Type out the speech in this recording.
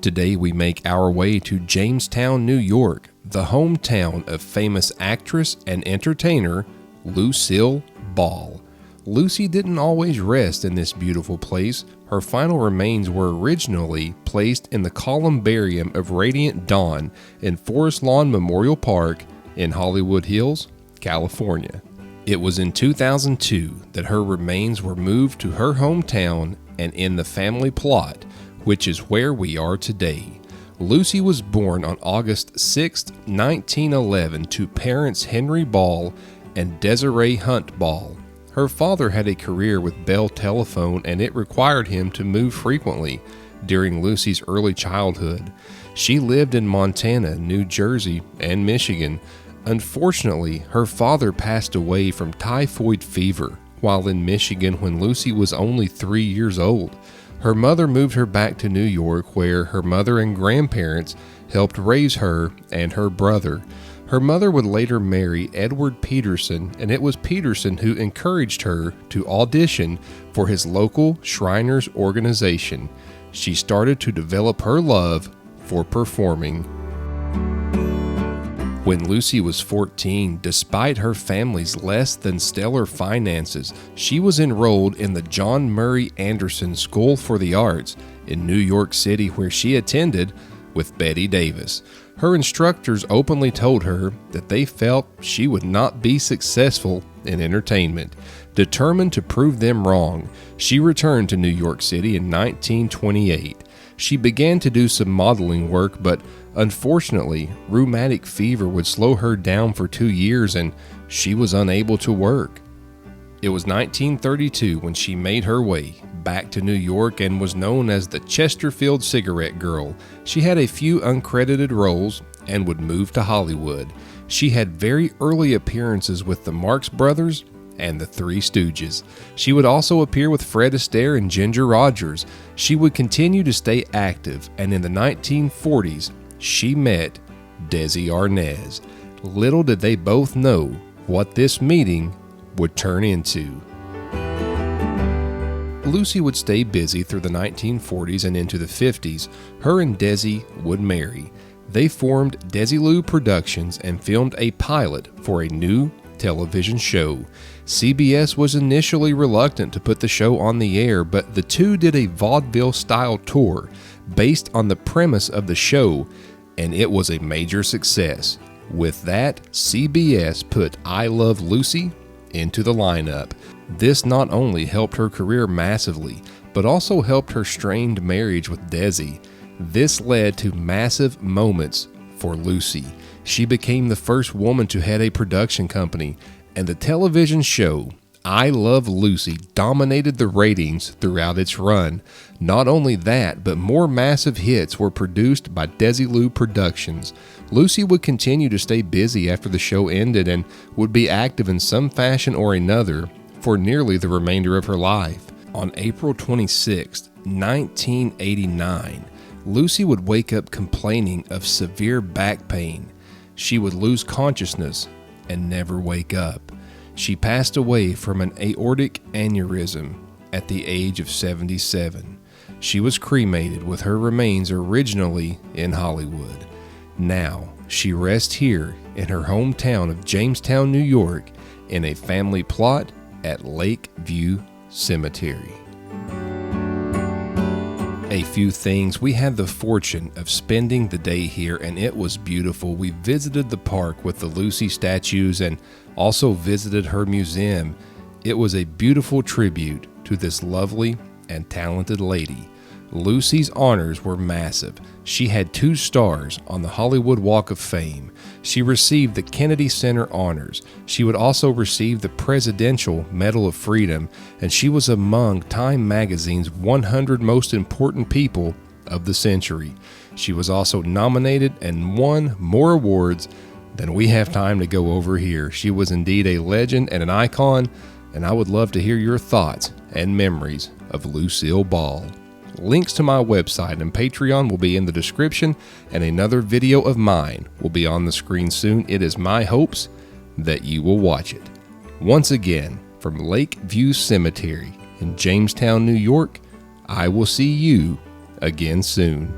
Today we make our way to Jamestown, New York, the hometown of famous actress and entertainer Lucille Ball. Lucy didn't always rest in this beautiful place. Her final remains were originally placed in the columbarium of Radiant Dawn in Forest Lawn Memorial Park in Hollywood Hills, California. It was in 2002 that her remains were moved to her hometown and in the family plot, which is where we are today. Lucy was born on August 6, 1911 to parents Henry Ball and Desiree Hunt Ball. Her father had a career with Bell Telephone and it required him to move frequently during Lucy's early childhood. She lived in Montana, New Jersey, and Michigan. Unfortunately, her father passed away from typhoid fever while in Michigan when Lucy was only 3 years old. Her mother moved her back to New York, where her mother and grandparents helped raise her and her brother. Her mother would later marry Edward Peterson, and it was Peterson who encouraged her to audition for his local Shriners organization. She started to develop her love for performing. When Lucy was 14, despite her family's less than stellar finances, she was enrolled in the John Murray Anderson School for the Arts in New York City, where she attended with Betty Davis. Her instructors openly told her that they felt she would not be successful in entertainment. Determined to prove them wrong, she returned to New York City in 1928. She began to do some modeling work, but unfortunately, rheumatic fever would slow her down for 2 years and she was unable to work. It was 1932 when she made her way back to New York and was known as the Chesterfield Cigarette Girl. She had a few uncredited roles and would move to Hollywood. She had very early appearances with the Marx Brothers and the Three Stooges. She would also appear with Fred Astaire and Ginger Rogers. She would continue to stay active, and in the 1940s, she met Desi Arnaz. Little did they both know what this meeting would turn into. Lucy would stay busy through the 1940s and into the 50s. Her and Desi would marry. They formed Desilu Productions and filmed a pilot for a new television show. CBS was initially reluctant to put the show on the air, but the two did a vaudeville-style tour based on the premise of the show, and it was a major success. With that, CBS put I Love Lucy into the lineup. This not only helped her career massively, but also helped her strained marriage with Desi. This led to massive moments for Lucy. She became the first woman to head a production company, and the television show I Love Lucy dominated the ratings throughout its run. Not only that, but more massive hits were produced by Desilu Productions. Lucy would continue to stay busy after the show ended and would be active in some fashion or another for nearly the remainder of her life. On April 26, 1989, Lucy would wake up complaining of severe back pain. She would lose consciousness and never wake up. She passed away from an aortic aneurysm at the age of 77. She was cremated with her remains originally in Hollywood. Now, she rests here in her hometown of Jamestown, New York, in a family plot at Lakeview Cemetery. A few things. We had the fortune of spending the day here and it was beautiful. We visited the park with the Lucy statues and also visited her museum. It was a beautiful tribute to this lovely and talented lady. Lucy's honors were massive. She had 2 stars on the Hollywood Walk of Fame. She received the Kennedy Center honors. She would also receive the Presidential Medal of Freedom, and she was among Time magazine's 100 most important people of the century. She was also nominated and won more awards than we have time to go over here. She was indeed a legend and an icon, and I would love to hear your thoughts and memories of Lucille Ball. Links to my website and Patreon will be in the description, and another video of mine will be on the screen soon. It is my hopes that you will watch it. Once again, from Lakeview Cemetery in Jamestown, New York, I will see you again soon.